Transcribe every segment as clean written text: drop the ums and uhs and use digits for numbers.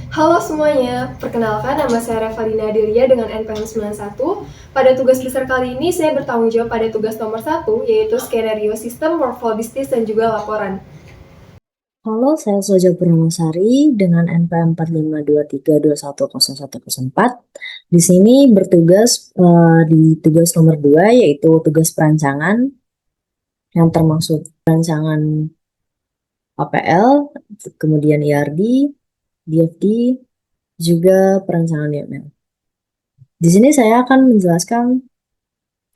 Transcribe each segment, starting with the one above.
Halo semuanya, perkenalkan nama saya Revalina Delia dengan NPM 91. Pada tugas besar kali ini saya bertanggung jawab pada tugas nomor 1, yaitu skenario sistem, workflow bisnis, dan juga laporan. Halo, saya Soja Purnamasari dengan NPM 4523210104. Di sini bertugas di tugas nomor 2 yaitu tugas perancangan yang termasuk perancangan APL, kemudian IRD, DFD, juga perancangan YML. Di sini saya akan menjelaskan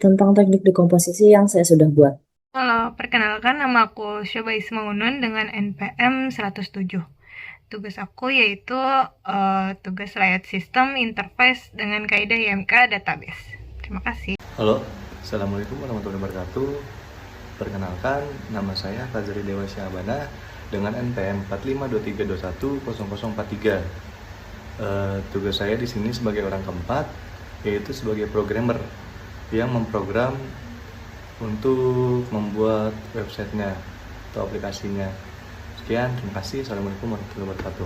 tentang teknik dekomposisi yang saya sudah buat. Halo, perkenalkan nama aku Syoba Isma Unun dengan NPM 107. Tugas aku yaitu tugas layout sistem interface dengan kaidah IMK database. Terima kasih. Halo, Assalamualaikum warahmatullahi wabarakatuh. Perkenalkan, nama saya Fazri Dewa Syahbana dengan NPM 4523210043. Tugas saya di sini sebagai orang keempat, yaitu sebagai programmer yang memprogram untuk membuat websitenya atau aplikasinya. Sekian, terima kasih. Assalamualaikum warahmatullahi wabarakatuh.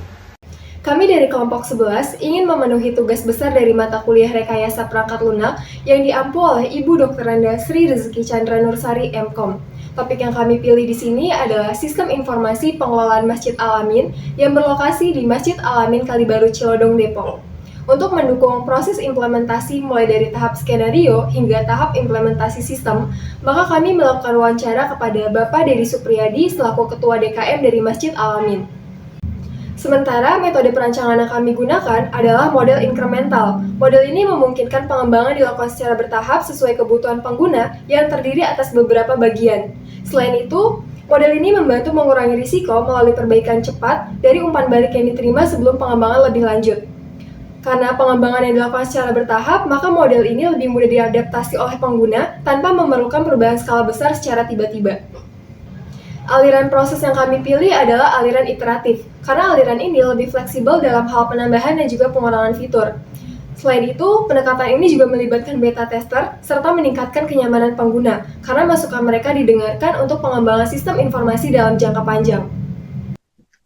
Kami dari kelompok 11 ingin memenuhi tugas besar dari mata kuliah rekayasa perangkat lunak yang diampu oleh Ibu Dr. Randa Sri Rezeki Chandra Nursari MKom. Topik yang kami pilih di sini adalah Sistem Informasi Pengelolaan Masjid Al-Amin yang berlokasi di Masjid Al-Amin Kalibaru Cilodong, Depok. Untuk mendukung proses implementasi mulai dari tahap skenario hingga tahap implementasi sistem, maka kami melakukan wawancara kepada Bapak Dedi Supriyadi selaku Ketua DKM dari Masjid Al-Amin. Sementara metode perancangan yang kami gunakan adalah model incremental. Model ini memungkinkan pengembangan dilakukan secara bertahap sesuai kebutuhan pengguna yang terdiri atas beberapa bagian. Selain itu, model ini membantu mengurangi risiko melalui perbaikan cepat dari umpan balik yang diterima sebelum pengembangan lebih lanjut. Karena pengembangan yang dilakukan secara bertahap, maka model ini lebih mudah diadaptasi oleh pengguna tanpa memerlukan perubahan skala besar secara tiba-tiba. Aliran proses yang kami pilih adalah aliran iteratif, karena aliran ini lebih fleksibel dalam hal penambahan dan juga pengurangan fitur. Selain itu, pendekatan ini juga melibatkan beta tester, serta meningkatkan kenyamanan pengguna, karena masukan mereka didengarkan untuk pengembangan sistem informasi dalam jangka panjang.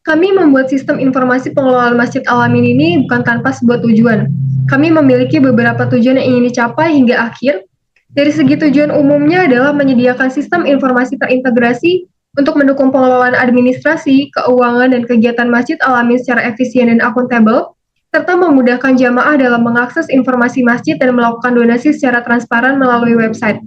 Kami membuat sistem informasi pengelolaan Masjid Al-Amin ini bukan tanpa sebuah tujuan. Kami memiliki beberapa tujuan yang ingin dicapai hingga akhir. Dari segi tujuan umumnya adalah menyediakan sistem informasi terintegrasi untuk mendukung pengelolaan administrasi, keuangan, dan kegiatan Masjid Al-Amin secara efisien dan akuntabel, serta memudahkan jamaah dalam mengakses informasi masjid dan melakukan donasi secara transparan melalui website.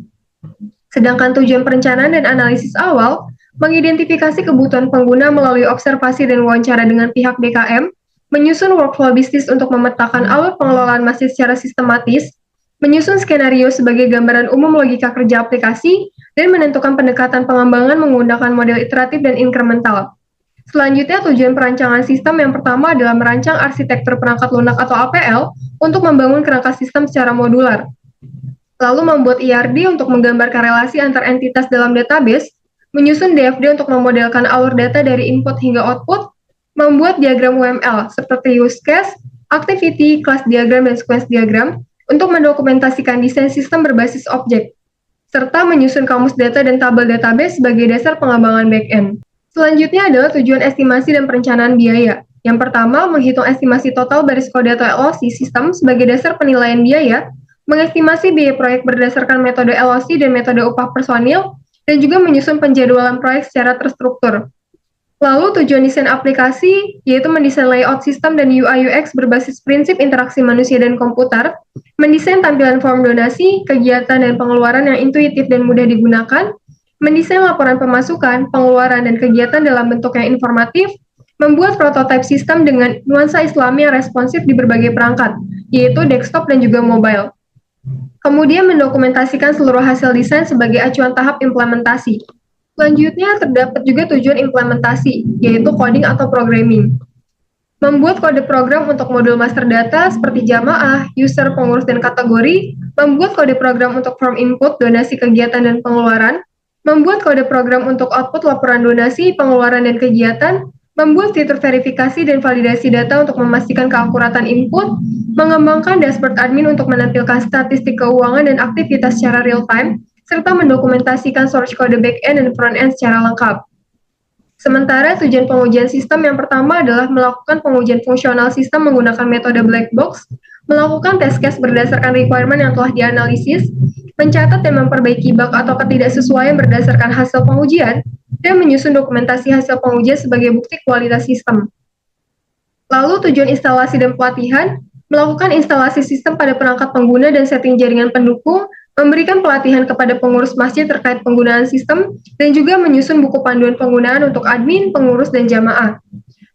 Sedangkan tujuan perencanaan dan analisis awal mengidentifikasi kebutuhan pengguna melalui observasi dan wawancara dengan pihak DKM, menyusun workflow bisnis untuk memetakan alur pengelolaan masjid secara sistematis, menyusun skenario sebagai gambaran umum logika kerja aplikasi, dan menentukan pendekatan pengembangan menggunakan model iteratif dan incremental. Selanjutnya, tujuan perancangan sistem yang pertama adalah merancang arsitektur perangkat lunak atau APL untuk membangun kerangka sistem secara modular. Lalu membuat IRD untuk menggambarkan relasi antar entitas dalam database, menyusun DFD untuk memodelkan alur data dari input hingga output, membuat diagram UML seperti use case, activity, class diagram, dan sequence diagram untuk mendokumentasikan desain sistem berbasis objek, serta menyusun kamus data dan tabel database sebagai dasar pengembangan backend. Selanjutnya adalah tujuan estimasi dan perencanaan biaya. Yang pertama, menghitung estimasi total baris kode atau LOC sistem sebagai dasar penilaian biaya, mengestimasi biaya proyek berdasarkan metode LOC dan metode upah personil, dan juga menyusun penjadwalan proyek secara terstruktur. Lalu tujuan desain aplikasi, yaitu mendesain layout sistem dan UI UX berbasis prinsip interaksi manusia dan komputer, mendesain tampilan form donasi, kegiatan dan pengeluaran yang intuitif dan mudah digunakan, mendesain laporan pemasukan, pengeluaran, dan kegiatan dalam bentuk yang informatif, membuat prototipe sistem dengan nuansa Islami yang responsif di berbagai perangkat, yaitu desktop dan juga mobile. Kemudian mendokumentasikan seluruh hasil desain sebagai acuan tahap implementasi. Selanjutnya terdapat juga tujuan implementasi, yaitu coding atau programming. Membuat kode program untuk modul master data seperti jamaah, user, pengurus, dan kategori, membuat kode program untuk form input, donasi, kegiatan, dan pengeluaran, membuat kode program untuk output laporan donasi, pengeluaran, dan kegiatan, membuat fitur verifikasi dan validasi data untuk memastikan keakuratan input, mengembangkan dashboard admin untuk menampilkan statistik keuangan dan aktivitas secara real-time, serta mendokumentasikan source code back-end dan front-end secara lengkap. Sementara tujuan pengujian sistem yang pertama adalah melakukan pengujian fungsional sistem menggunakan metode black box, melakukan test case berdasarkan requirement yang telah dianalisis, mencatat dan memperbaiki bug atau ketidaksesuaian berdasarkan hasil pengujian, dan menyusun dokumentasi hasil pengujian sebagai bukti kualitas sistem. Lalu tujuan instalasi dan pelatihan, melakukan instalasi sistem pada perangkat pengguna dan setting jaringan pendukung, memberikan pelatihan kepada pengurus masjid terkait penggunaan sistem, dan juga menyusun buku panduan penggunaan untuk admin, pengurus, dan jamaah.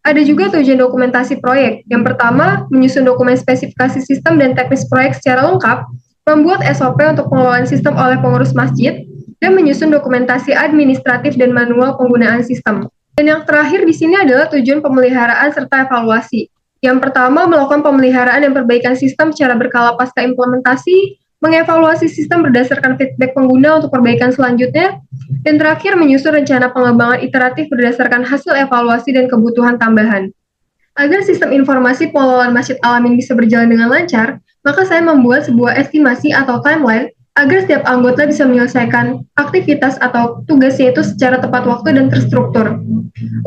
Ada juga tujuan dokumentasi proyek. Yang pertama, menyusun dokumen spesifikasi sistem dan teknis proyek secara lengkap, membuat SOP untuk pengelolaan sistem oleh pengurus masjid, dan menyusun dokumentasi administratif dan manual penggunaan sistem. Dan yang terakhir di sini adalah tujuan pemeliharaan serta evaluasi. Yang pertama, melakukan pemeliharaan dan perbaikan sistem secara berkala pasca implementasi, mengevaluasi sistem berdasarkan feedback pengguna untuk perbaikan selanjutnya, dan terakhir menyusun rencana pengembangan iteratif berdasarkan hasil evaluasi dan kebutuhan tambahan. Agar sistem informasi pengelolaan Masjid Al-Amin bisa berjalan dengan lancar, maka saya membuat sebuah estimasi atau timeline agar setiap anggota bisa menyelesaikan aktivitas atau tugasnya itu secara tepat waktu dan terstruktur.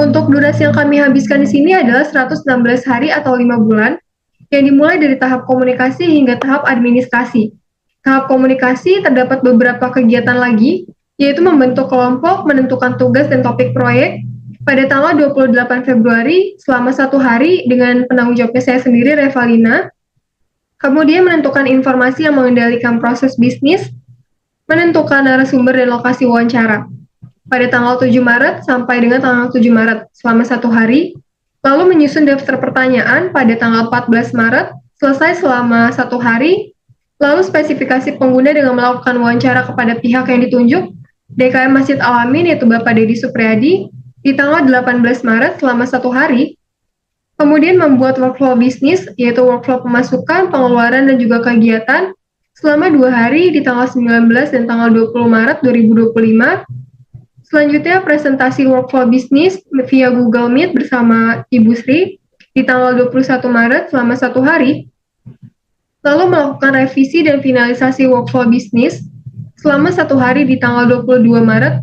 Untuk durasi yang kami habiskan di sini adalah 116 hari atau 5 bulan, yang dimulai dari tahap komunikasi hingga tahap administrasi. Tahap komunikasi terdapat beberapa kegiatan lagi, yaitu membentuk kelompok, menentukan tugas dan topik proyek, pada tanggal 28 Februari selama 1 hari dengan penanggung jawabnya saya sendiri, Revalina. Kemudian menentukan informasi yang mengendalikan proses bisnis, menentukan narasumber dan lokasi wawancara. Pada tanggal 7 Maret sampai dengan tanggal 7 Maret selama 1 hari, lalu menyusun daftar pertanyaan pada tanggal 14 Maret, selesai selama 1 hari, lalu spesifikasi pengguna dengan melakukan wawancara kepada pihak yang ditunjuk, DKM Masjid Al-Amin yaitu Bapak Dedi Supriyadi, di tanggal 18 Maret selama 1 hari, kemudian membuat workflow bisnis, yaitu workflow pemasukan, pengeluaran, dan juga kegiatan, selama 2 hari di tanggal 19 dan tanggal 20 Maret 2025. Selanjutnya, presentasi workflow bisnis via Google Meet bersama Ibu Sri, di tanggal 21 Maret selama 1 hari, lalu melakukan revisi dan finalisasi workflow bisnis selama 1 hari di tanggal 22 Maret,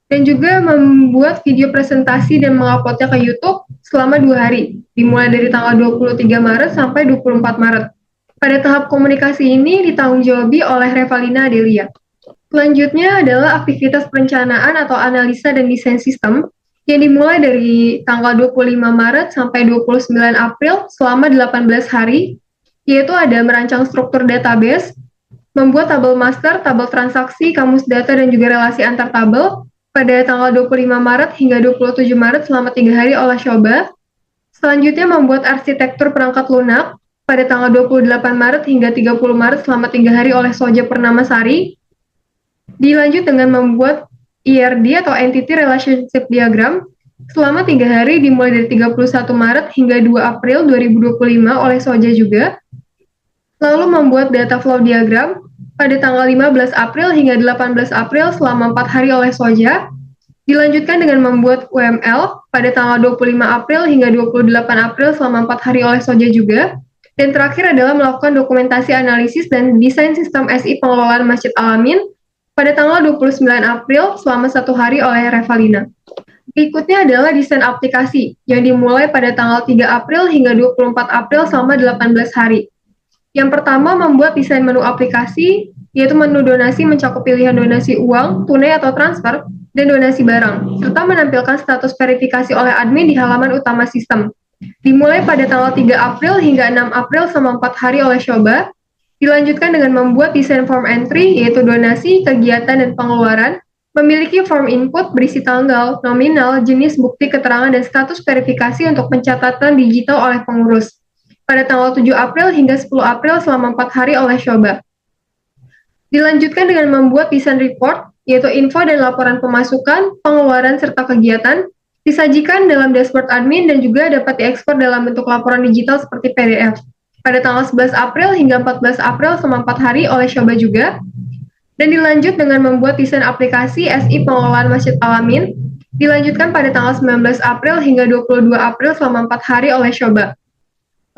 dan juga membuat video presentasi dan menguploadnya ke YouTube selama 2 hari, dimulai dari tanggal 23 Maret sampai 24 Maret. Pada tahap komunikasi ini ditanggung-jawabi oleh Revalina Adelia. Selanjutnya adalah aktivitas perencanaan atau analisa dan desain sistem, yang dimulai dari tanggal 25 Maret sampai 29 April selama 18 hari, yaitu ada merancang struktur database, membuat tabel master, tabel transaksi, kamus data, dan juga relasi antar tabel pada tanggal 25 Maret hingga 27 Maret selama 3 hari oleh Shoba. Selanjutnya membuat arsitektur perangkat lunak pada tanggal 28 Maret hingga 30 Maret selama 3 hari oleh Soja Pernamasari. Dilanjut dengan membuat ERD atau Entity Relationship Diagram selama 3 hari dimulai dari 31 Maret hingga 2 April 2025 oleh Soja juga. Lalu membuat data flow diagram pada tanggal 15 April hingga 18 April selama 4 hari oleh Soja. Dilanjutkan dengan membuat UML pada tanggal 25 April hingga 28 April selama 4 hari oleh Soja juga. Dan terakhir adalah melakukan dokumentasi analisis dan desain sistem SI pengelolaan Masjid Al-Amin pada tanggal 29 April selama 1 hari oleh Revalina. Berikutnya adalah desain aplikasi yang dimulai pada tanggal 3 April hingga 24 April selama 18 hari. Yang pertama, membuat desain menu aplikasi, yaitu menu donasi mencakup pilihan donasi uang, tunai atau transfer, dan donasi barang, serta menampilkan status verifikasi oleh admin di halaman utama sistem. Dimulai pada tanggal 3 April hingga 6 April selama 4 hari oleh Shoba. Dilanjutkan dengan membuat desain form entry, yaitu donasi, kegiatan, dan pengeluaran, memiliki form input berisi tanggal, nominal, jenis bukti keterangan, dan status verifikasi untuk pencatatan digital oleh pengurus pada tanggal 7 April hingga 10 April selama 4 hari oleh Shoba. Dilanjutkan dengan membuat desain report, yaitu info dan laporan pemasukan, pengeluaran, serta kegiatan, disajikan dalam dashboard admin dan juga dapat diekspor dalam bentuk laporan digital seperti PDF. Pada tanggal 11 April hingga 14 April selama 4 hari oleh Shoba juga. Dan dilanjut dengan membuat desain aplikasi SI pengelolaan Masjid Al-Amin, dilanjutkan pada tanggal 19 April hingga 22 April selama 4 hari oleh Shoba.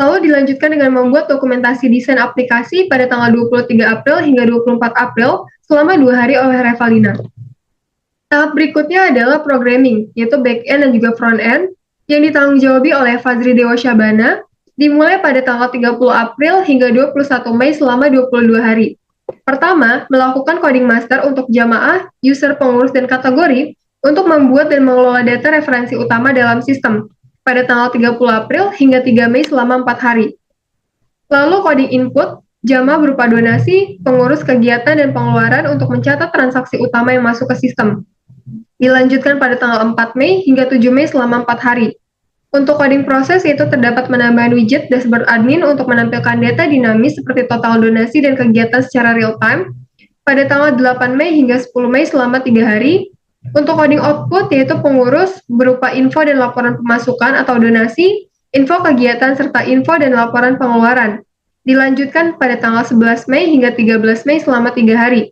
Lalu dilanjutkan dengan membuat dokumentasi desain aplikasi pada tanggal 23 April hingga 24 April selama 2 hari oleh Revalina. Tahap berikutnya adalah programming, yaitu back-end dan juga front-end, yang ditanggung-jawabi oleh Fazri Dewa Syabana, dimulai pada tanggal 30 April hingga 21 Mei selama 22 hari. Pertama, melakukan coding master untuk jamaah, user, pengurus, dan kategori untuk membuat dan mengelola data referensi utama dalam sistem pada tanggal 30 April hingga 3 Mei selama 4 hari. Lalu coding input, jamaah berupa donasi, pengurus kegiatan, dan pengeluaran untuk mencatat transaksi utama yang masuk ke sistem. Dilanjutkan pada tanggal 4 Mei hingga 7 Mei selama 4 hari. Untuk coding proses itu terdapat penambahan widget dashboard admin untuk menampilkan data dinamis seperti total donasi dan kegiatan secara real time pada tanggal 8 Mei hingga 10 Mei selama 3 hari. Untuk coding output yaitu pengurus berupa info dan laporan pemasukan atau donasi, info kegiatan serta info dan laporan pengeluaran. Dilanjutkan pada tanggal 11 Mei hingga 13 Mei selama 3 hari.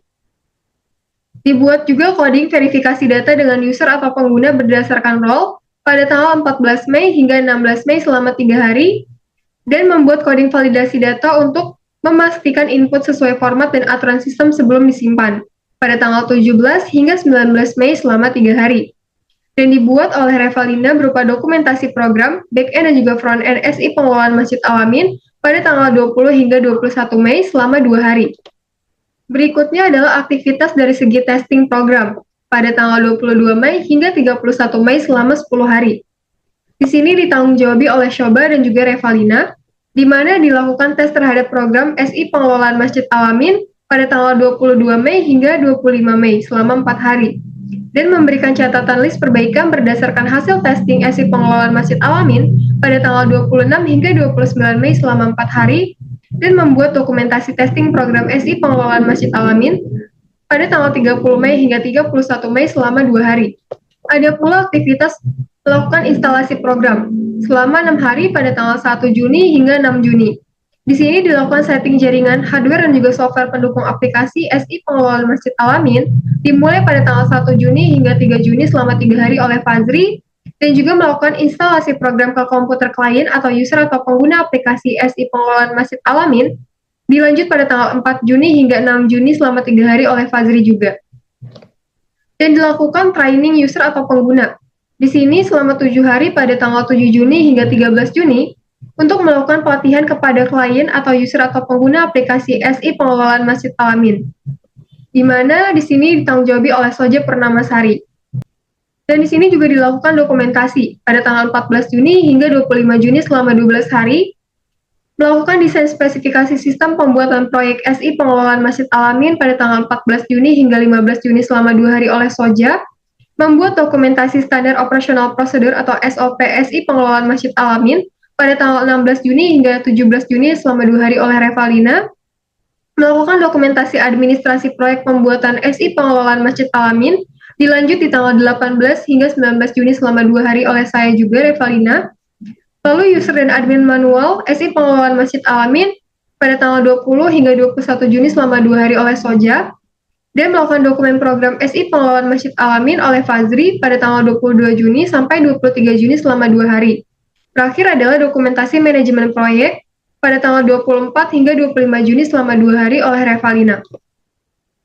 Dibuat juga coding verifikasi data dengan user atau pengguna berdasarkan role pada tanggal 14 Mei hingga 16 Mei selama 3 hari, dan membuat coding validasi data untuk memastikan input sesuai format dan aturan sistem sebelum disimpan pada tanggal 17 hingga 19 Mei selama 3 hari. Dan dibuat oleh Revalina berupa dokumentasi program, back-end dan juga front-end SI pengelolaan Masjid Al-Amin pada tanggal 20 hingga 21 Mei selama 2 hari. Berikutnya adalah aktivitas dari segi testing program pada tanggal 22 Mei hingga 31 Mei selama 10 hari. Di sini ditanggung-jawabi oleh Shoba dan juga Revalina, di mana dilakukan tes terhadap program SI pengelolaan Masjid Al-Amin pada tanggal 22 Mei hingga 25 Mei selama 4 hari, dan memberikan catatan list perbaikan berdasarkan hasil testing SI pengelolaan Masjid Al-Amin pada tanggal 26 hingga 29 Mei selama 4 hari, dan membuat dokumentasi testing program SI pengelolaan Masjid Al-Amin pada tanggal 30 Mei hingga 31 Mei selama 2 hari. Ada pula aktivitas melakukan instalasi program selama 6 hari pada tanggal 1 Juni hingga 6 Juni. Di sini dilakukan setting jaringan, hardware, dan juga software pendukung aplikasi SI pengelolaan Masjid Al-Amin dimulai pada tanggal 1 Juni hingga 3 Juni selama 3 hari oleh Fazri, dan juga melakukan instalasi program ke komputer klien atau user atau pengguna aplikasi SI pengelolaan Masjid Al-Amin dilanjut pada tanggal 4 Juni hingga 6 Juni selama 3 hari oleh Fazri juga. Dan dilakukan training user atau pengguna. Di sini selama 7 hari pada tanggal 7 Juni hingga 13 Juni untuk melakukan pelatihan kepada klien atau user atau pengguna aplikasi SI pengelolaan Masjid Al-Amin. Di mana di sini ditanggung-jawabi oleh Soja Purnamasari. Dan di sini juga dilakukan dokumentasi pada tanggal 14 Juni hingga 25 Juni selama 12 hari, melakukan desain spesifikasi sistem pembuatan proyek SI pengelolaan Masjid Al-Amin pada tanggal 14 Juni hingga 15 Juni selama 2 hari oleh Soja, membuat dokumentasi standar operasional prosedur atau SOP SI pengelolaan Masjid Al-Amin pada tanggal 16 Juni hingga 17 Juni selama 2 hari oleh Revalina, melakukan dokumentasi administrasi proyek pembuatan SI pengelolaan Masjid Al-Amin, dilanjut di tanggal 18 hingga 19 Juni selama 2 hari oleh saya juga, Revalina. Lalu user dan admin manual SI pengelolaan Masjid Al-Amin pada tanggal 20 hingga 21 Juni selama 2 hari oleh Soja, dan melakukan dokumen program SI pengelolaan Masjid Al-Amin oleh Fazri pada tanggal 22 Juni sampai 23 Juni selama 2 hari. Terakhir adalah dokumentasi manajemen proyek pada tanggal 24 hingga 25 Juni selama 2 hari oleh Revalina.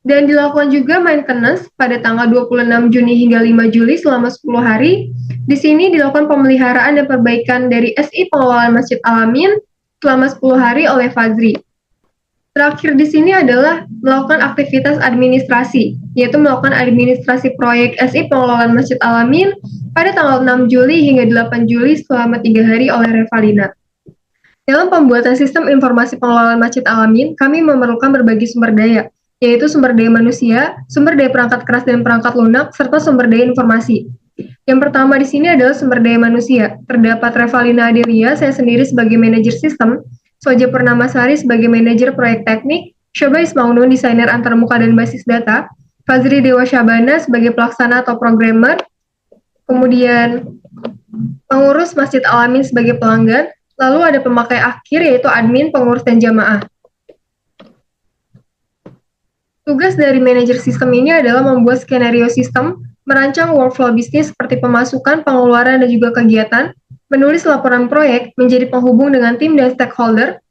Dan dilakukan juga maintenance pada tanggal 26 Juni hingga 5 Juli selama 10 hari. Di sini dilakukan pemeliharaan dan perbaikan dari SI pengelolaan Masjid Al-Amin selama 10 hari oleh Fazri. Terakhir di sini adalah melakukan aktivitas administrasi, yaitu melakukan administrasi proyek SI pengelolaan Masjid Al-Amin pada tanggal 6 Juli hingga 8 Juli selama 3 hari oleh Revalina. Dalam pembuatan sistem informasi pengelolaan Masjid Al-Amin, kami memerlukan berbagai sumber daya, yaitu sumber daya manusia, sumber daya perangkat keras dan perangkat lunak, serta sumber daya informasi. Yang pertama di sini adalah sumber daya manusia. Terdapat Revalina Adelia, saya sendiri sebagai manajer sistem, Soja Purnamasari sebagai manajer proyek teknik, Shoba Ismaunun, desainer antarmuka dan basis data, Fazri Dewa Syabana sebagai pelaksana atau programmer, kemudian pengurus Masjid Al-Amin sebagai pelanggan, lalu ada pemakai akhir yaitu admin, pengurus, dan jamaah. Tugas dari manajer sistem ini adalah membuat skenario sistem, merancang workflow bisnis seperti pemasukan, pengeluaran, dan juga kegiatan, menulis laporan proyek, menjadi penghubung dengan tim dan stakeholder.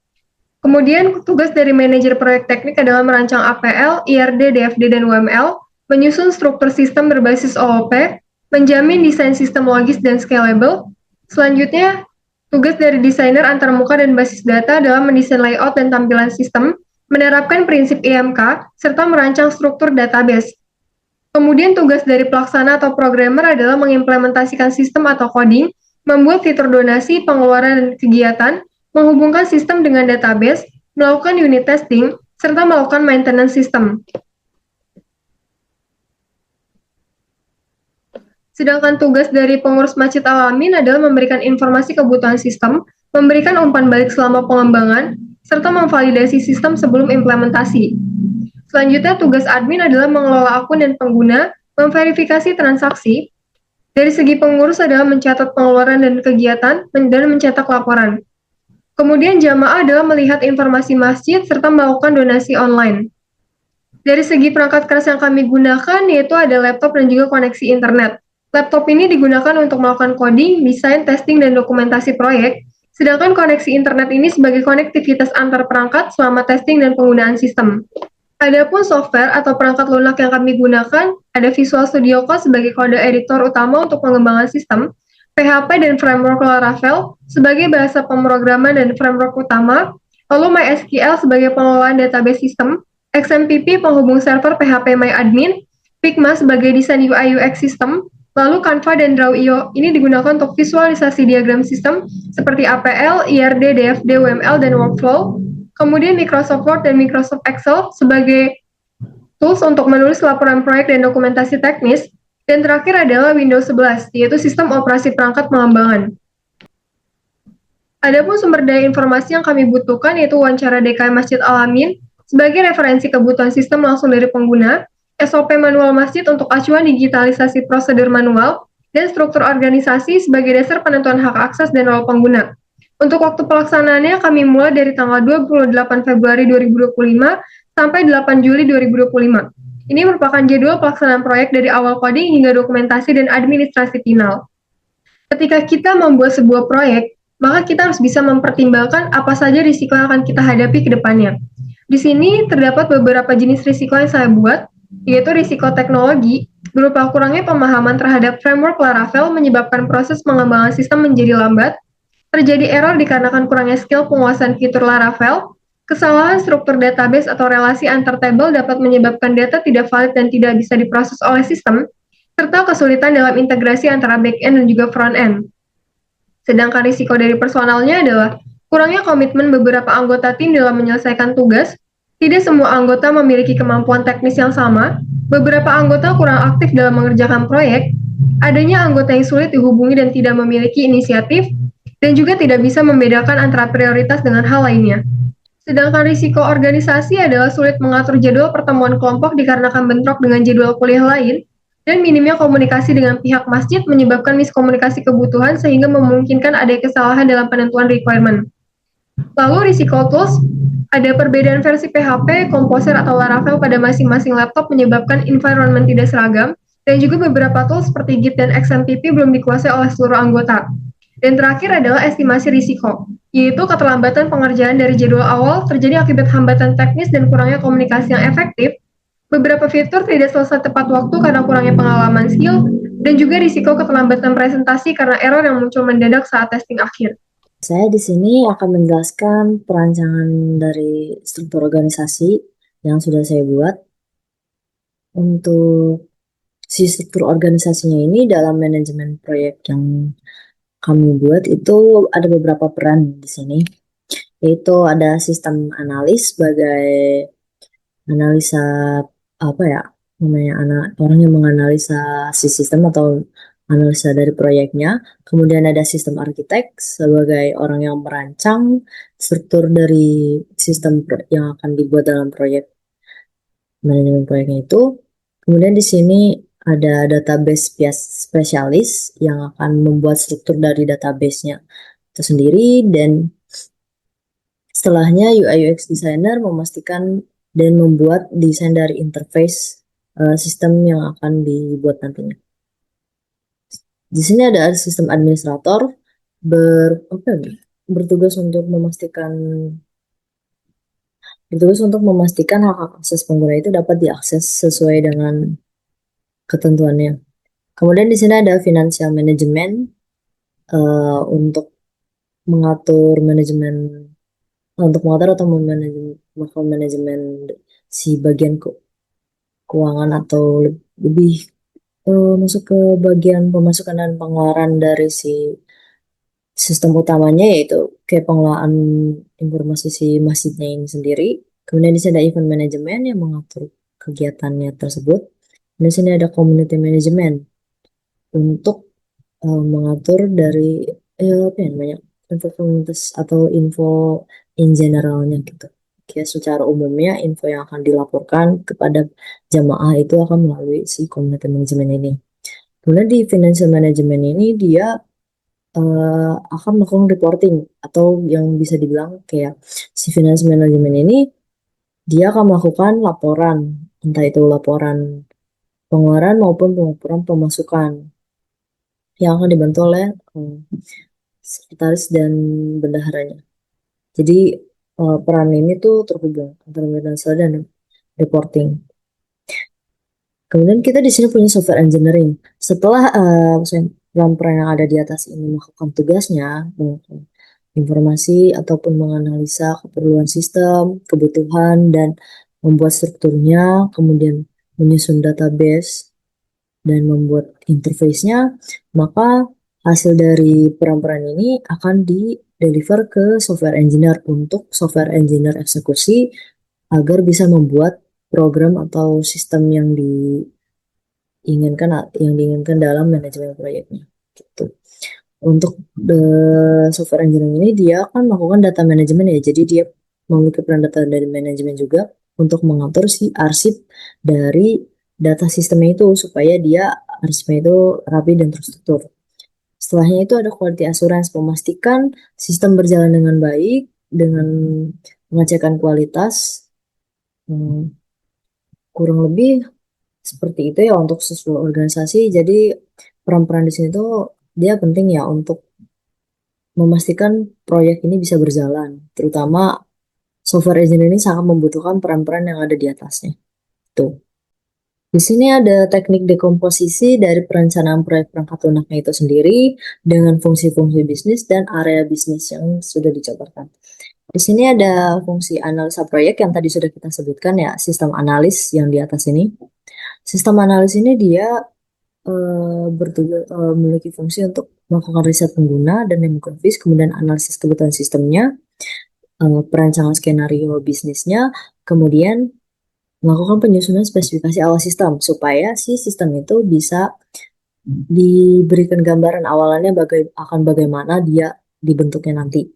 Kemudian tugas dari manajer proyek teknik adalah merancang APL, IRD, DFD, dan UML, menyusun struktur sistem berbasis OOP, menjamin desain sistem logis dan scalable. Selanjutnya, tugas dari desainer antarmuka dan basis data adalah mendesain layout dan tampilan sistem, menerapkan prinsip IMK, serta merancang struktur database. Kemudian tugas dari pelaksana atau programmer adalah mengimplementasikan sistem atau coding, membuat fitur donasi, pengeluaran, dan kegiatan, menghubungkan sistem dengan database, melakukan unit testing, serta melakukan maintenance sistem. Sedangkan tugas dari pengurus Masjid Al-Amin adalah memberikan informasi kebutuhan sistem, memberikan umpan balik selama pengembangan, serta memvalidasi sistem sebelum implementasi. Selanjutnya, tugas admin adalah mengelola akun dan pengguna, memverifikasi transaksi. Dari segi pengurus adalah mencatat pengeluaran dan kegiatan, dan mencetak laporan. Kemudian jamaah adalah melihat informasi masjid serta melakukan donasi online. Dari segi perangkat keras yang kami gunakan, yaitu ada laptop dan juga koneksi internet. Laptop ini digunakan untuk melakukan coding, desain, testing, dan dokumentasi proyek, sedangkan koneksi internet ini sebagai konektivitas antar perangkat selama testing dan penggunaan sistem. Adapun software atau perangkat lunak yang kami gunakan, ada Visual Studio Code sebagai kode editor utama untuk pengembangan sistem, PHP dan framework Laravel sebagai bahasa pemrograman dan framework utama, lalu MySQL sebagai pengelolaan database sistem, XMPP penghubung server PHP MyAdmin, Figma sebagai desain UI UX sistem, lalu Canva dan Draw.io ini digunakan untuk visualisasi diagram sistem seperti APL, IRD, DFD, UML, dan workflow. Kemudian Microsoft Word dan Microsoft Excel sebagai tools untuk menulis laporan proyek dan dokumentasi teknis. Dan terakhir adalah Windows 11, yaitu sistem operasi perangkat pengembangan. Adapun sumber daya informasi yang kami butuhkan yaitu wawancara DKM Masjid Al-Amin sebagai referensi kebutuhan sistem langsung dari pengguna, SOP manual masjid untuk acuan digitalisasi prosedur manual, dan struktur organisasi sebagai dasar penentuan hak akses dan role pengguna. Untuk waktu pelaksanaannya kami mulai dari tanggal 28 Februari 2025 sampai 8 Juli 2025. Ini merupakan jadwal pelaksanaan proyek dari awal coding hingga dokumentasi dan administrasi final. Ketika kita membuat sebuah proyek, maka kita harus bisa mempertimbangkan apa saja risiko yang akan kita hadapi ke depannya. Di sini terdapat beberapa jenis risiko yang saya buat, yaitu risiko teknologi, berupa kurangnya pemahaman terhadap framework Laravel menyebabkan proses pengembangan sistem menjadi lambat, terjadi error dikarenakan kurangnya skill penguasaan fitur Laravel, kesalahan struktur database atau relasi antar table dapat menyebabkan data tidak valid dan tidak bisa diproses oleh sistem, serta kesulitan dalam integrasi antara back-end dan juga front-end. Sedangkan risiko dari personalnya adalah kurangnya komitmen beberapa anggota tim dalam menyelesaikan tugas, tidak semua anggota memiliki kemampuan teknis yang sama, beberapa anggota kurang aktif dalam mengerjakan proyek, adanya anggota yang sulit dihubungi dan tidak memiliki inisiatif, dan juga tidak bisa membedakan antara prioritas dengan hal lainnya. Sedangkan risiko organisasi adalah sulit mengatur jadwal pertemuan kelompok dikarenakan bentrok dengan jadwal kuliah lain, dan minimnya komunikasi dengan pihak masjid menyebabkan miskomunikasi kebutuhan sehingga memungkinkan adanya kesalahan dalam penentuan requirement. Lalu risiko tools, ada perbedaan versi PHP, Composer, atau Laravel pada masing-masing laptop menyebabkan environment tidak seragam, dan juga beberapa tools seperti Git dan XMPP belum dikuasai oleh seluruh anggota. Dan terakhir adalah estimasi risiko, yaitu keterlambatan pengerjaan dari jadwal awal terjadi akibat hambatan teknis dan kurangnya komunikasi yang efektif, beberapa fitur tidak selesai tepat waktu karena kurangnya pengalaman skill, dan juga risiko keterlambatan presentasi karena error yang muncul mendadak saat testing akhir. Saya di sini akan menjelaskan perancangan dari struktur organisasi yang sudah saya buat. Untuk si struktur organisasinya ini dalam manajemen proyek yang kami buat itu ada beberapa peran di sini, yaitu ada sistem analis sebagai analisa orang yang menganalisa si sistem atau analisa dari proyeknya. Kemudian ada sistem arsitek sebagai orang yang merancang struktur dari sistem yang akan dibuat dalam proyek manajemen proyeknya itu. Kemudian di sini ada database spesialis yang akan membuat struktur dari database-nya itu sendiri, dan setelahnya UI UX designer memastikan dan membuat desain dari interface sistem yang akan dibuat nantinya. Di sini ada sistem administrator bertugas untuk memastikan hak akses pengguna itu dapat diakses sesuai dengan ketentuannya. Kemudian di sini ada financial management untuk mengatur manajemen untuk mengatur atau melakukan manajemen si bagian keuangan atau lebih masuk ke bagian pemasukan dan pengeluaran dari si sistem utamanya, yaitu kayak pengelolaan informasi si masjidnya ini sendiri. Kemudian di sini ada event management yang mengatur kegiatannya tersebut. Dan di sini ada community management untuk mengatur dari apa ya namanya, info komunitas atau info in generalnya gitu. Kayak secara umumnya info yang akan dilaporkan kepada jamaah itu akan melalui si community management ini. Kemudian di financial management ini dia akan melakukan reporting, atau yang bisa dibilang kayak si financial management ini dia akan melakukan laporan, entah itu laporan pengeluaran maupun laporan pemasukan yang akan dibantu oleh sekretaris dan bendaharanya. Jadi peran ini tuh terhubung antara financial dan reporting. Kemudian kita di sini punya software engineering. Setelah peran-peran yang ada di atas ini melakukan tugasnya, informasi ataupun menganalisa keperluan sistem, kebutuhan, dan membuat strukturnya, kemudian menyusun database, dan membuat interface-nya, maka hasil dari peran-peran ini akan di-deliver ke software engineer untuk software engineer eksekusi agar bisa membuat program atau sistem yang diinginkan dalam manajemen proyeknya. Gitu. Untuk the software engineering ini dia akan melakukan data manajemen ya, jadi dia memiliki peran data dari manajemen juga untuk mengatur si arsip dari data sistemnya itu supaya dia arsipnya itu rapi dan terstruktur. Setelahnya itu ada quality assurance, memastikan sistem berjalan dengan baik dengan pengecekan kualitas. Kurang lebih seperti itu ya untuk sesuatu organisasi. Jadi peran-peran di sini tuh dia penting ya untuk memastikan proyek ini bisa berjalan. Terutama software engineer ini sangat membutuhkan peran-peran yang ada di atasnya. Tuh. Di sini ada teknik dekomposisi dari perencanaan proyek perangkat lunaknya itu sendiri dengan fungsi-fungsi bisnis dan area bisnis yang sudah dijabarkan. Di sini ada fungsi analisa proyek yang tadi sudah kita sebutkan ya, sistem analis yang di atas ini. Sistem analis ini dia memiliki fungsi untuk melakukan riset pengguna dan demografis, kemudian analisis kebutuhan sistemnya, perancangan skenario bisnisnya, kemudian melakukan penyusunan spesifikasi awal sistem supaya si sistem itu bisa diberikan gambaran awalannya akan bagaimana dia dibentuknya nanti.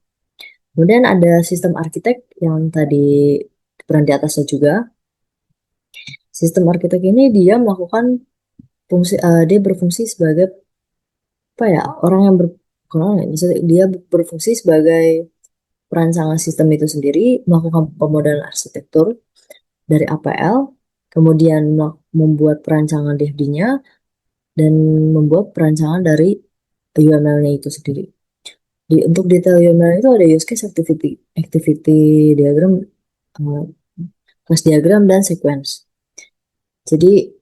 Kemudian ada sistem arsitek yang tadi peran di atasnya juga. Sistem arsitek ini dia melakukan dia berfungsi sebagai apa ya, orang yang misalnya dia berfungsi sebagai perancangan sistem itu sendiri, melakukan pemodelan arsitektur dari APL, kemudian membuat perancangan DFD-nya, dan membuat perancangan dari UML-nya itu sendiri. Untuk detail UML itu ada use case, activity diagram, class diagram, dan sequence. Jadi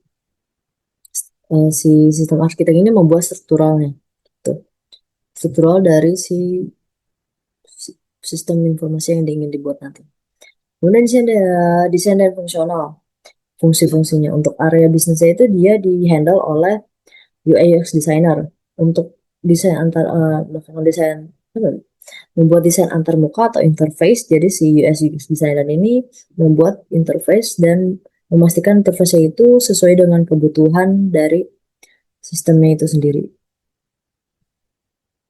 si sistem arsitek ini membuat strukturalnya, gitu. Struktural dari si sistem informasi yang ingin dibuat nanti. Kemudian di sini ada desain dan fungsional. Fungsi-fungsinya untuk area bisnisnya itu dia di-handle oleh UI UX designer untuk desain melakukan desain membuat desain antar muka atau interface. Jadi si UX designer ini membuat interface dan memastikan interface itu sesuai dengan kebutuhan dari sistemnya itu sendiri,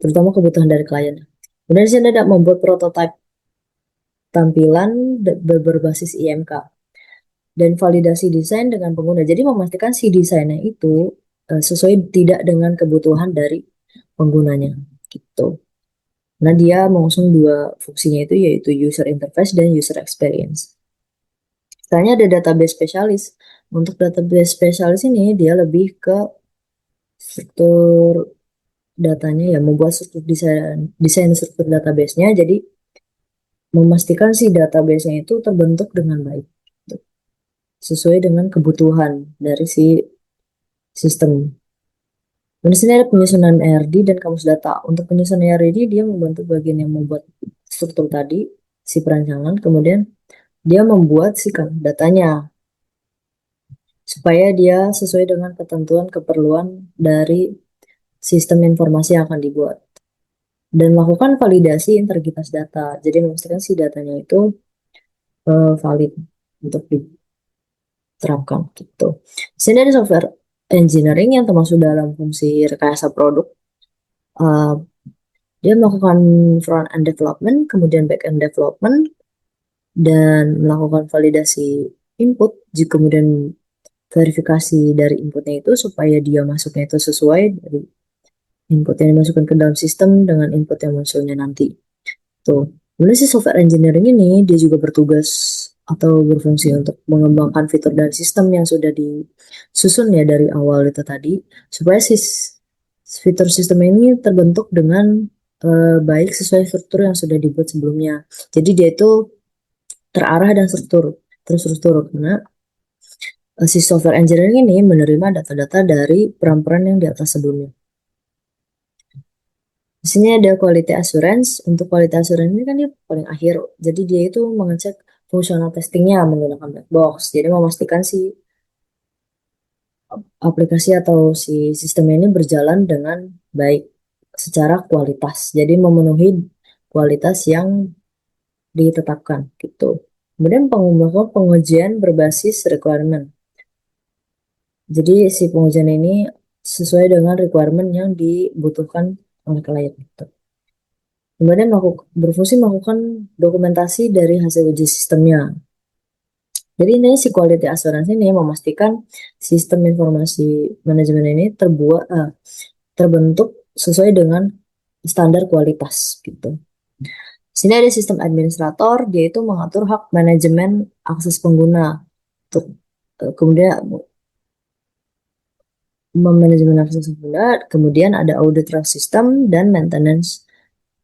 terutama kebutuhan dari klien. Kemudian di sini ada membuat prototipe tampilan berbasis IMK dan validasi desain dengan pengguna. Jadi memastikan si desainnya itu sesuai tidak dengan kebutuhan dari penggunanya, gitu. Nah, dia mengusung dua fungsinya itu, yaitu user interface dan user experience. Setelahnya ada database spesialis. Untuk database spesialis ini dia lebih ke struktur datanya ya, membuat struktur desain struktur database-nya. Jadi memastikan si database-nya itu terbentuk dengan baik, sesuai dengan kebutuhan dari si sistem. Dan di sini ada penyusunan ERD dan kamus data. Untuk penyusunan ERD dia membantu bagian yang membuat struktur tadi, si perancangan, kemudian dia membuat si kamus datanya supaya dia sesuai dengan ketentuan keperluan dari sistem informasi yang akan dibuat. Dan melakukan validasi integritas data. Jadi memastikan si datanya itu valid untuk diterapkan gitu. Di sini ada software engineering yang termasuk dalam fungsi rekayasa produk. Uh, Dia melakukan front end development, kemudian back end development, dan melakukan validasi input, jika kemudian verifikasi dari inputnya itu supaya dia masuknya itu sesuai dari input yang dimasukkan ke dalam sistem dengan input yang munculnya nanti. Tuh. Kemudian si software engineering ini dia juga bertugas atau berfungsi untuk mengembangkan fitur dan sistem yang sudah disusun ya dari awal itu tadi supaya si fitur sistem ini terbentuk dengan baik sesuai struktur yang sudah dibuat sebelumnya. Jadi dia itu terarah dan terstruktur karena si software engineering ini menerima data-data dari peran-peran yang di atas sebelumnya. Di sini ada quality assurance. Untuk quality assurance ini kan dia paling akhir. Jadi dia itu mengecek fungsional testingnya menggunakan black box. Jadi memastikan si aplikasi atau si sistem ini berjalan dengan baik secara kualitas. Jadi memenuhi kualitas yang ditetapkan gitu. Kemudian melakukan pengujian berbasis requirement. Jadi si pengujian ini sesuai dengan requirement yang dibutuhkan oleh klien gitu. Kemudian berfungsi melakukan dokumentasi dari hasil uji sistemnya. Jadi ini si quality assurance ini memastikan sistem informasi manajemen ini terbentuk sesuai dengan standar kualitas gitu. Di sini ada sistem administrator, dia itu mengatur hak manajemen akses pengguna. Kemudian memanajemen akses pengguna, kemudian ada audit system dan maintenance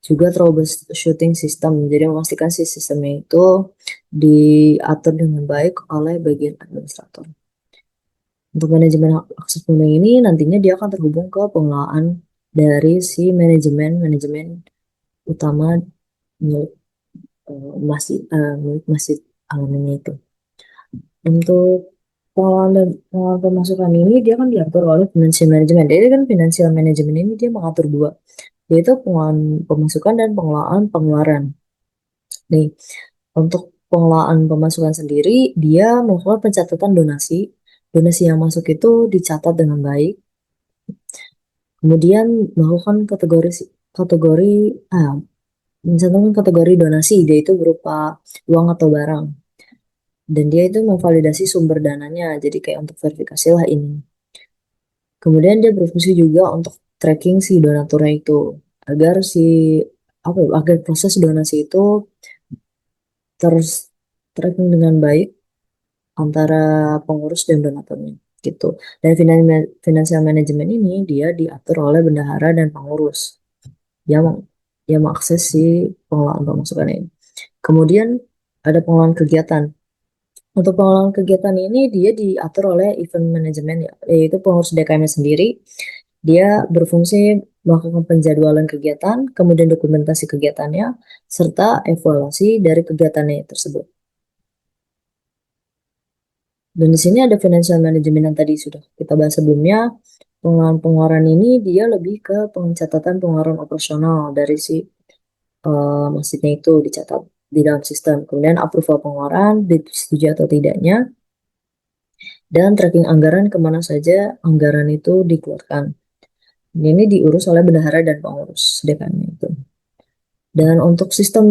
juga troubleshooting system. Jadi memastikan si sistemnya itu diatur dengan baik oleh bagian administrator. Untuk manajemen akses pengguna ini nantinya dia akan terhubung ke pengelolaan dari si manajemen utama milik masjid Al-Aminah itu. Untuk pengelolaan pemasukan ini dia kan diatur oleh financial management. Jadi kan financial management ini dia mengatur dua, yaitu pengelolaan pemasukan dan pengelolaan pengeluaran. Nih, untuk pengelolaan pemasukan sendiri, dia melakukan pencatatan donasi. Donasi yang masuk itu dicatat dengan baik. Kemudian melakukan mencantumkan kategori donasi, yaitu berupa uang atau barang. Dan dia itu memvalidasi sumber dananya, jadi kayak untuk verifikasi lah ini. Kemudian dia berfungsi juga untuk tracking si donaturnya itu, agar proses donasi itu terus tracking dengan baik antara pengurus dan donaturnya gitu. Dan financial management ini dia diatur oleh bendahara dan pengurus yang mengakses si pengelolaan pemasukan ini. Kemudian ada pengelolaan kegiatan. Untuk pengelolaan kegiatan ini dia diatur oleh event management ya, yaitu pengurus DKM sendiri. Dia berfungsi melakukan penjadwalan kegiatan, kemudian dokumentasi kegiatannya, serta evaluasi dari kegiatannya tersebut. Dan di sini ada financial management yang tadi sudah kita bahas sebelumnya. Pengeluaran ini dia lebih ke pencatatan pengeluaran operasional dari si masjidnya itu dicatat di dalam sistem. Kemudian approval pengeluaran, disetujui atau tidaknya, dan tracking anggaran kemana saja anggaran itu dikeluarkan. Ini diurus oleh bendahara dan pengurus DKM itu. Dan untuk sistem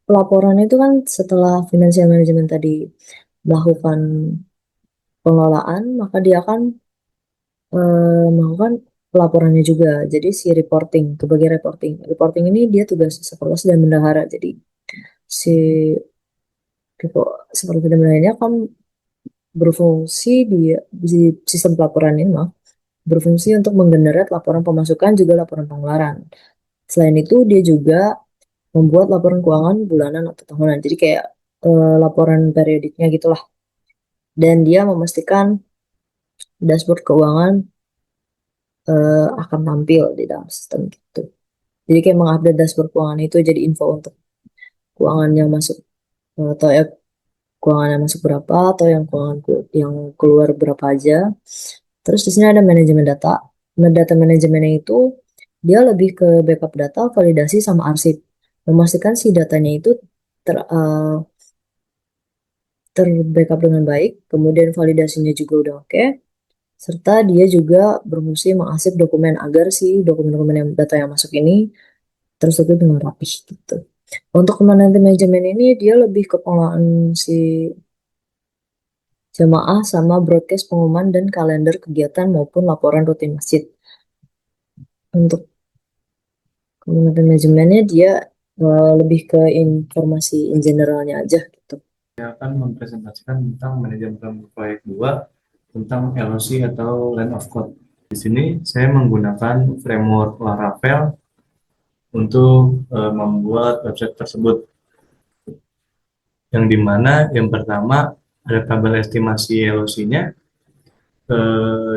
pelaporan itu kan setelah financial management tadi melakukan pengelolaan, maka dia akan melakukan pelaporannya juga. Jadi si reporting, ke bagian reporting. Reporting ini dia tugas sekretaris dan bendahara. Jadi si sekretaris dan bendahara ini akan berfungsi di sistem pelaporan ini, berfungsi untuk menggenerate laporan pemasukan juga laporan pengeluaran. Selain itu dia juga membuat laporan keuangan bulanan atau tahunan. Jadi kayak laporan periodiknya gitulah. Dan dia memastikan dashboard keuangan akan tampil di dalam sistem gitu. Jadi kayak mengupdate dashboard keuangan itu jadi info untuk keuangan yang masuk atau ya keuangan yang masuk berapa atau yang keuangan yang keluar berapa aja. Terus di sini ada manajemen data. Data manajemennya itu dia lebih ke backup data, validasi sama arsip. Memastikan si datanya itu terbackup dengan baik, kemudian validasinya juga udah oke, serta dia juga berfungsi mengarsip dokumen agar si dokumen-dokumen yang data yang masuk ini terstruktur dengan rapih gitu. Untuk manajemen ini dia lebih ke pengelolaan si jamaah sama broadcast pengumuman dan kalender kegiatan maupun laporan rutin masjid. Untuk manajemennya dia lebih ke informasi in generalnya aja gitu. Saya akan mempresentasikan tentang manajemen proyek 2 tentang LOC atau Line of Code. Di sini saya menggunakan framework Laravel untuk membuat website tersebut. Yang dimana yang pertama ada tabel estimasi LOC-nya.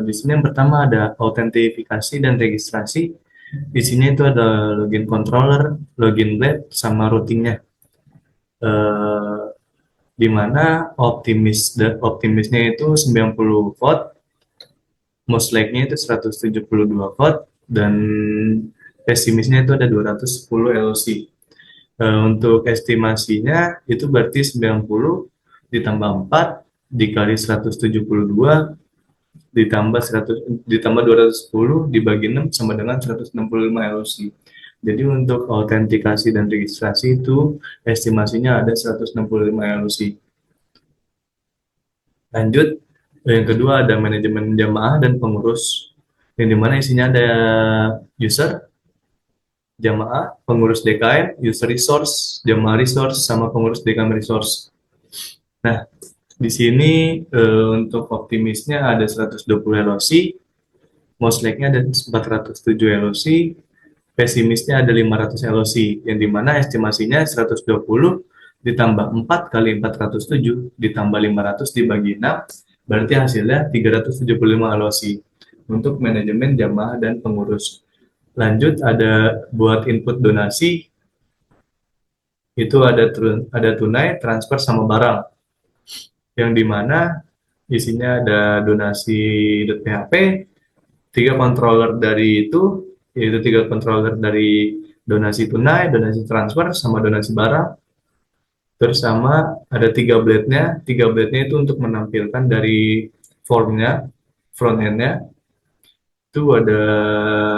Di sini yang pertama ada autentifikasi dan registrasi. Di sini itu ada login controller, login blade, sama routingnya. Di mana optimisnya itu 90 volt, most likely-nya itu 172 volt, dan pesimisnya itu ada 210 LOC. Untuk estimasinya itu berarti 90 ditambah 4 dikali 172 ditambah 210 dibagi 6 sama dengan 165 LOC. Jadi untuk autentikasi dan registrasi itu estimasinya ada 165 LOC. Lanjut, yang kedua ada manajemen jamaah dan pengurus, yang dimana isinya ada user, jamaah, pengurus DKM, user resource, jamaah resource, sama pengurus DKM resource. Nah, di sini untuk optimisnya ada 120 LOC, most likely ada 407 LOC, pesimisnya ada 500 LOC, yang dimana estimasinya 120 ditambah 4 kali 407 ditambah 500 dibagi 6, berarti hasilnya 375 LOC untuk manajemen jamaah dan pengurus. Lanjut ada buat input donasi, itu ada tunai, transfer, sama barang, yang dimana isinya ada donasi.php, 3 controller dari itu, yaitu 3 controller dari donasi tunai, donasi transfer, sama donasi barang. Terus sama ada 3 blade-nya. 3 blade-nya itu untuk menampilkan dari formnya, front end-nya. Itu ada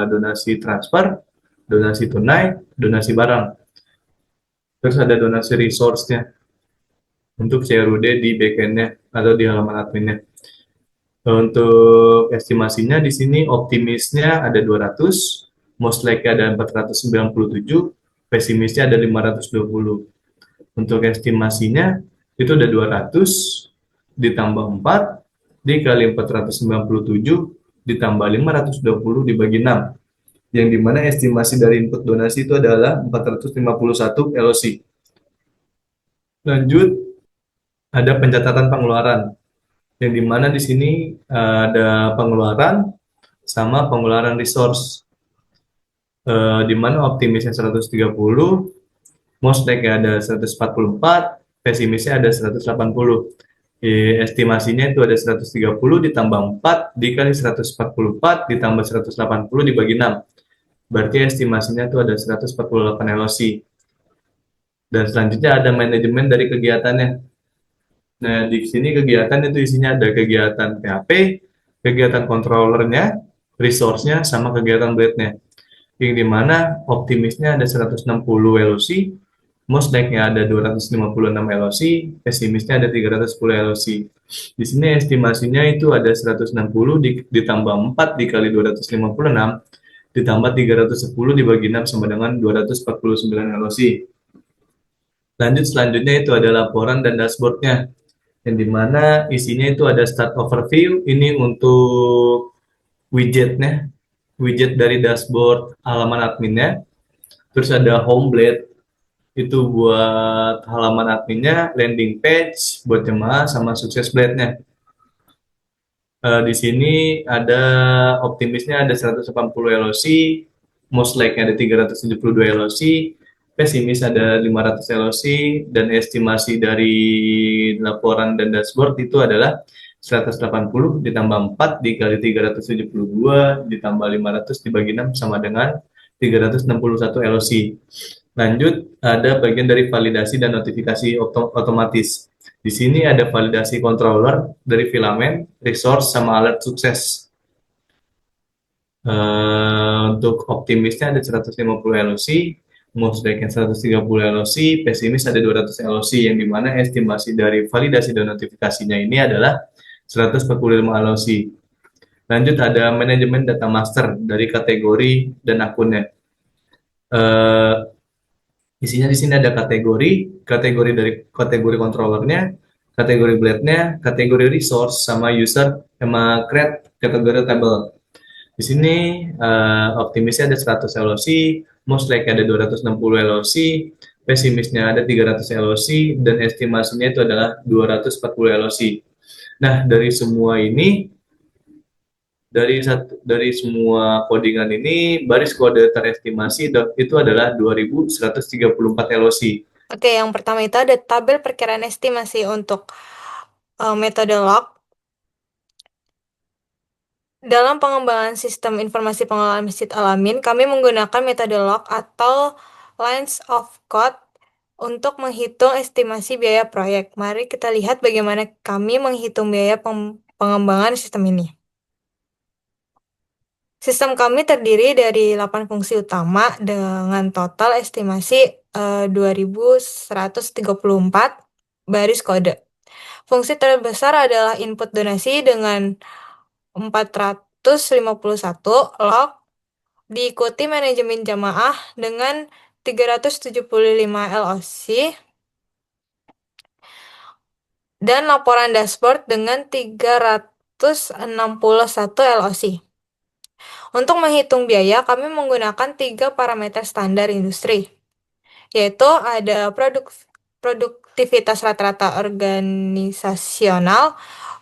donasi transfer, donasi tunai, donasi barang. Terus ada donasi resource-nya untuk CRUD di backend-nya atau di halaman admin-nya. Untuk estimasinya di sini optimisnya ada 200, most likely ada 497, pesimisnya ada 520. Untuk estimasinya itu ada 200 ditambah 4 dikali 497 ditambah 520 dibagi 6, yang dimana estimasi dari input donasi itu adalah 451 LOC. Lanjut ada pencatatan pengeluaran, yang dimana di sini ada pengeluaran sama pengeluaran resource, dimana optimisnya 130, most likely ada 144, pesimisnya ada 180. Estimasinya itu ada 130 ditambah 4 dikali 144 ditambah 180 dibagi 6. Berarti estimasinya itu ada 148 LOC. Dan selanjutnya ada manajemen dari kegiatannya. Nah, di sini kegiatan itu isinya ada kegiatan PHP, kegiatan controllernya, resource-nya, sama kegiatan blade-nya. Yang dimana optimisnya ada 160 LOC, most likely ada 256 LOC, pesimisnya ada 310 LOC. Di sini estimasinya itu ada 160 ditambah 4 dikali 256 ditambah 310 dibagi 6 sama dengan 249 LOC. Lanjut selanjutnya itu ada laporan dan dashboardnya, yang dimana isinya itu ada start overview, ini untuk widgetnya, widget dari dashboard halaman adminnya. Terus ada home blade, itu buat halaman adminnya, landing page buat jemaah, sama sukses blade-nya. Di sini ada optimisnya ada 180 LOC, most likely ada 372 LOC, pesimis ada 500 LOC, dan estimasi dari laporan dan dashboard itu adalah 180 ditambah 4 dikali 372 ditambah 500 dibagi 6 sama dengan 361 LOC. Lanjut, ada bagian dari validasi dan notifikasi otomatis. Di sini ada validasi controller dari filamen, resource, sama alert sukses. Untuk optimisnya ada 150 LOC, most likely 130 LOC, pesimis ada 200 LOC, yang dimana estimasi dari validasi dan notifikasinya ini adalah 145 LOC. Lanjut, ada manajemen data master dari kategori dan akunnya. Isinya di sini ada kategori dari kategori controllernya, kategori blade-nya, kategori resource, sama user, sama create kategori table. Di sini optimisnya ada 100 LOC, most likely ada 260 LOC, pesimisnya ada 300 LOC, dan estimasinya itu adalah 240 LOC. Nah, dari semua ini, dari semua codingan ini, baris kode terestimasi itu adalah 2134 LOC. Oke, yang pertama itu ada tabel perkiraan estimasi untuk metode log. Dalam pengembangan sistem informasi pengelolaan Masjid Al-Amin, kami menggunakan metode log atau lines of code untuk menghitung estimasi biaya proyek. Mari kita lihat bagaimana kami menghitung biaya pengembangan sistem ini. Sistem kami terdiri dari 8 fungsi utama dengan total estimasi 2134 baris kode. Fungsi terbesar adalah input donasi dengan 451 log, diikuti manajemen jamaah dengan 375 LOC, dan laporan dashboard dengan 361 LOC. Untuk menghitung biaya, kami menggunakan 3 parameter standar industri, yaitu ada produktivitas rata-rata organisasional,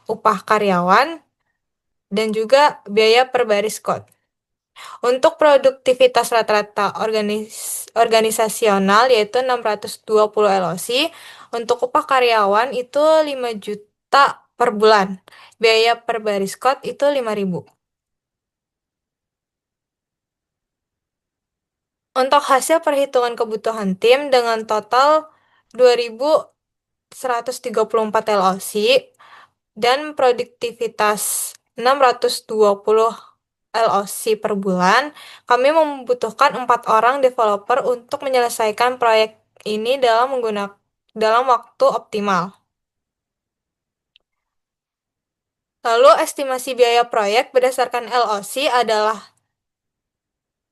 upah karyawan, dan juga biaya per baris kode. Untuk produktivitas rata-rata organisasional yaitu 620 LOC, untuk upah karyawan itu 5 juta per bulan. Biaya per baris kode itu 5.000. Untuk hasil perhitungan kebutuhan tim dengan total 2.134 LOC dan produktivitas 620 LOC per bulan, kami membutuhkan 4 orang developer untuk menyelesaikan proyek ini dalam waktu optimal. Lalu estimasi biaya proyek berdasarkan LOC adalah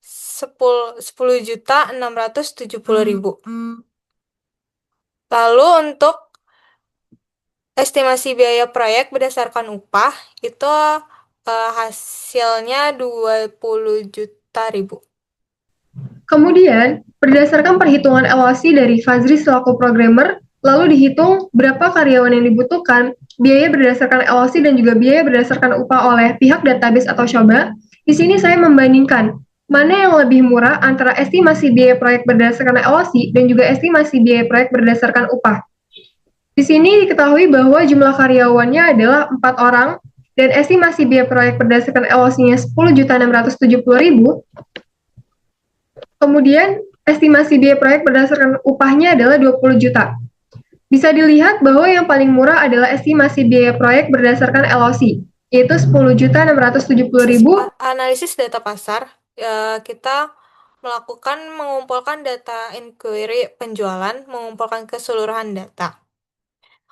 10.670.000. Lalu untuk estimasi biaya proyek berdasarkan upah itu hasilnya 20 juta ribu. Kemudian, berdasarkan perhitungan LOC dari Fazri selaku programmer, lalu dihitung berapa karyawan yang dibutuhkan, biaya berdasarkan LOC dan juga biaya berdasarkan upah oleh pihak database atau Shoba. Di sini saya membandingkan mana yang lebih murah antara estimasi biaya proyek berdasarkan LOC dan juga estimasi biaya proyek berdasarkan upah. Di sini diketahui bahwa jumlah karyawannya adalah 4 orang dan estimasi biaya proyek berdasarkan LOC-nya 10.670.000. Kemudian, estimasi biaya proyek berdasarkan upahnya adalah 20 juta. Bisa dilihat bahwa yang paling murah adalah estimasi biaya proyek berdasarkan LOC, yaitu 10.670.000. Analisis data pasar, kita mengumpulkan data inquiry penjualan, mengumpulkan keseluruhan data.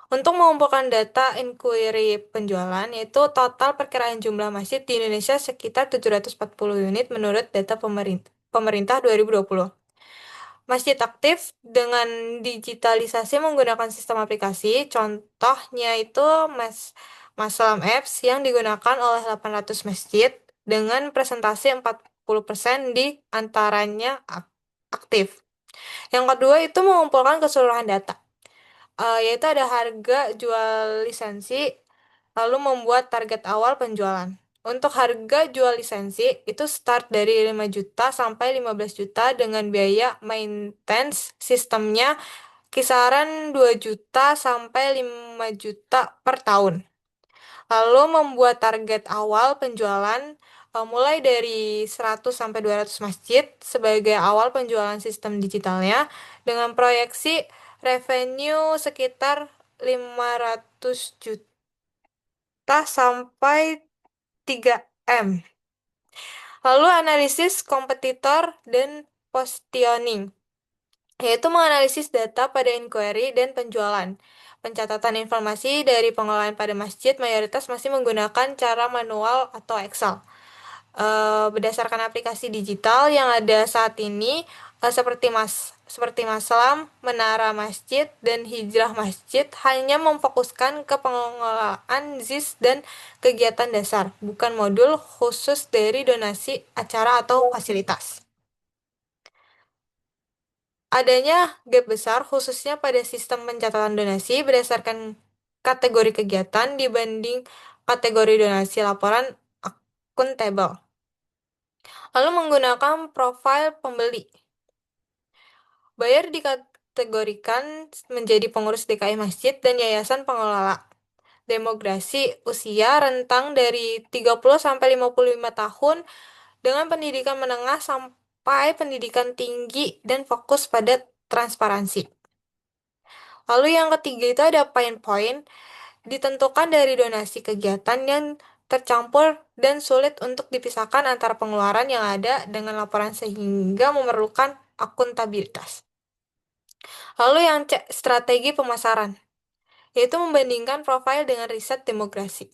Untuk mengumpulkan data inquiry penjualan, yaitu total perkiraan jumlah masjid di Indonesia sekitar 740 unit menurut data pemerintah 2020. Masjid aktif dengan digitalisasi menggunakan sistem aplikasi, contohnya itu Maslam Apps yang digunakan oleh 800 masjid dengan presentasi 40% di antaranya aktif. Yang kedua itu mengumpulkan keseluruhan data, yaitu ada harga jual lisensi, Lalu membuat target awal penjualan. Untuk harga jual lisensi itu start dari 5 juta sampai 15 juta dengan biaya maintenance sistemnya kisaran 2 juta sampai 5 juta per tahun. Lalu membuat target awal penjualan mulai dari 100 sampai 200 masjid sebagai awal penjualan sistem digitalnya dengan proyeksi revenue sekitar 500 juta sampai 3M. Lalu analisis kompetitor dan positioning, yaitu menganalisis data pada inquiry dan penjualan. Pencatatan informasi dari pengelolaan pada masjid mayoritas masih menggunakan cara manual atau Excel. Berdasarkan aplikasi digital yang ada saat ini, seperti Maslam, Menara Masjid, dan Hijrah Masjid hanya memfokuskan ke pengelolaan ZIS dan kegiatan dasar, bukan modul khusus dari donasi, acara, atau fasilitas. Adanya gap besar khususnya pada sistem pencatatan donasi berdasarkan kategori kegiatan dibanding kategori donasi laporan akuntabel. Lalu menggunakan profil pembeli. Buyer dikategorikan menjadi pengurus DKI masjid dan yayasan pengelola. Demografi usia rentang dari 30 sampai 55 tahun dengan pendidikan menengah sampai pendidikan tinggi dan fokus pada transparansi. Lalu yang ketiga itu ada pain point, ditentukan dari donasi kegiatan yang tercampur dan sulit untuk dipisahkan antara pengeluaran yang ada dengan laporan sehingga memerlukan akuntabilitas. Lalu yang C, strategi pemasaran, yaitu membandingkan profil dengan riset demografis.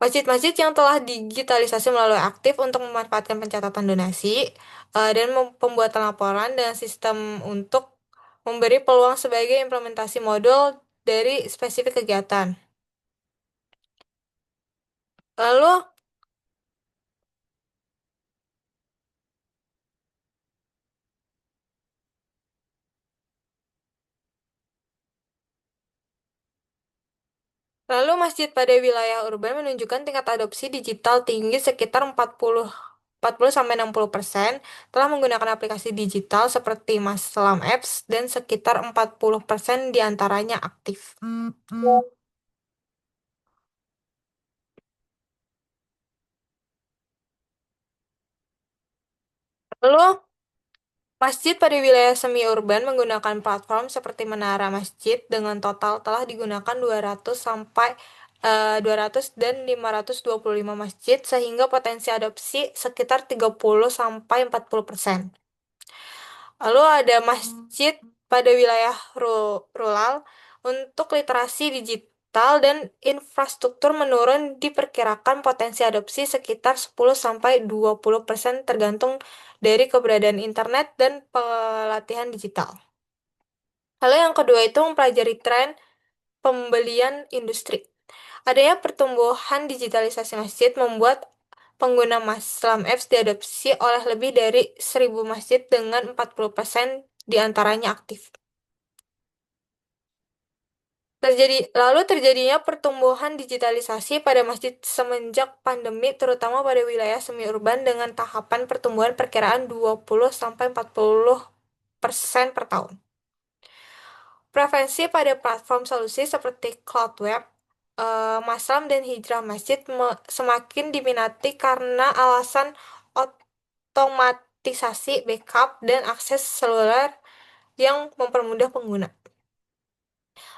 Masjid-masjid yang telah digitalisasi melalui aktif untuk memanfaatkan pencatatan donasi dan pembuatan laporan dengan sistem untuk memberi peluang sebagai implementasi modul dari spesifik kegiatan. Lalu, masjid pada wilayah urban menunjukkan tingkat adopsi digital tinggi sekitar 40-60% telah menggunakan aplikasi digital seperti Maslam Apps dan sekitar 40% diantaranya aktif. Lalu, masjid pada wilayah semi-urban menggunakan platform seperti Menara Masjid dengan total telah digunakan 200 sampai 200 dan 525 masjid sehingga potensi adopsi sekitar 30 sampai 40%. Lalu ada masjid pada wilayah rural untuk literasi digital dan infrastruktur menurun diperkirakan potensi adopsi sekitar 10 sampai 20% tergantung dari keberadaan internet dan pelatihan digital. Lalu yang kedua itu mempelajari tren pembelian industri. Adanya pertumbuhan digitalisasi masjid membuat pengguna Maslam Apps diadopsi oleh lebih dari 1.000 masjid dengan 40% diantaranya aktif. Lalu terjadinya pertumbuhan digitalisasi pada masjid semenjak pandemi, terutama pada wilayah semi-urban dengan tahapan pertumbuhan perkiraan 20-40% per tahun. Preferensi pada platform solusi seperti Cloud Web, Maslam dan Hijrah Masjid semakin diminati karena alasan otomatisasi backup dan akses seluler yang mempermudah pengguna.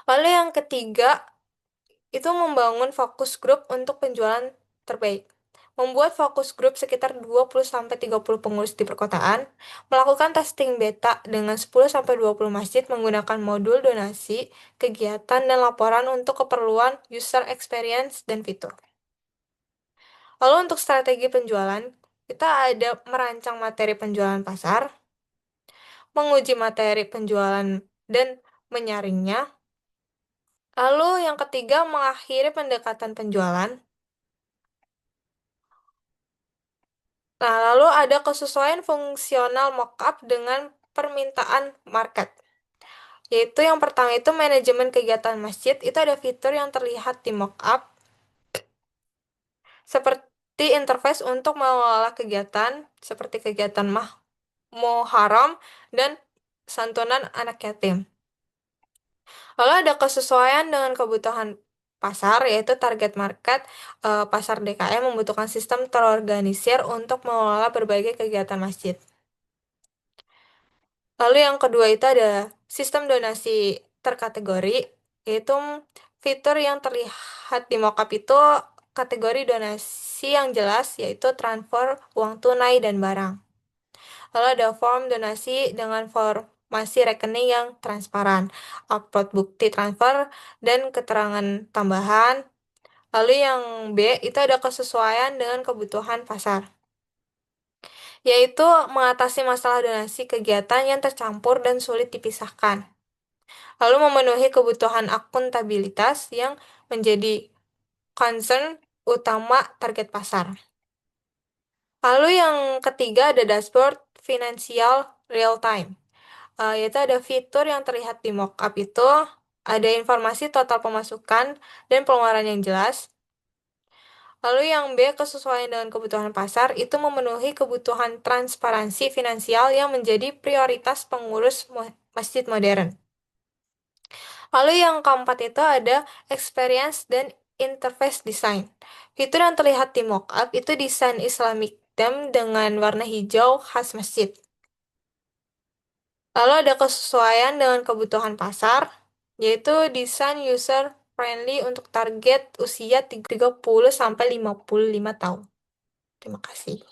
Lalu yang ketiga, itu membangun fokus grup untuk penjualan terbaik. Membuat fokus grup sekitar 20-30 pengurus di perkotaan, melakukan testing beta dengan 10-20 masjid menggunakan modul donasi, kegiatan, dan laporan untuk keperluan user experience dan fitur. Lalu untuk strategi penjualan, kita ada merancang materi penjualan pasar, menguji materi penjualan dan menyaringnya. Lalu yang ketiga, mengakhiri pendekatan penjualan. Nah, lalu ada kesesuaian fungsional mockup dengan permintaan market. Yaitu yang pertama itu manajemen kegiatan masjid, itu ada fitur yang terlihat di mockup seperti interface untuk mengelola kegiatan seperti kegiatan Muharram dan santunan anak yatim. Lalu ada kesesuaian dengan kebutuhan pasar, yaitu target market. Pasar DKM membutuhkan sistem terorganisir untuk mengelola berbagai kegiatan masjid. Lalu yang kedua itu ada sistem donasi terkategori, yaitu fitur yang terlihat di mockup itu kategori donasi yang jelas, yaitu transfer, uang tunai, dan barang. Lalu ada form donasi dengan formasi rekening yang transparan, upload bukti transfer, dan keterangan tambahan. Lalu yang B, itu ada kesesuaian dengan kebutuhan pasar, yaitu mengatasi masalah donasi kegiatan yang tercampur dan sulit dipisahkan. Lalu memenuhi kebutuhan akuntabilitas yang menjadi concern utama target pasar. Lalu yang ketiga ada dashboard finansial real time. Yaitu ada fitur yang terlihat di mockup itu, ada informasi total pemasukan dan pengeluaran yang jelas. Lalu yang B, kesesuaian dengan kebutuhan pasar, itu memenuhi kebutuhan transparansi finansial yang menjadi prioritas pengurus masjid modern. Lalu yang keempat itu ada experience dan interface design. Fitur yang terlihat di mockup itu desain Islamic theme dengan warna hijau khas masjid. Lalu ada kesesuaian dengan kebutuhan pasar, yaitu desain user friendly untuk target usia 30 sampai 55 tahun. Terima kasih.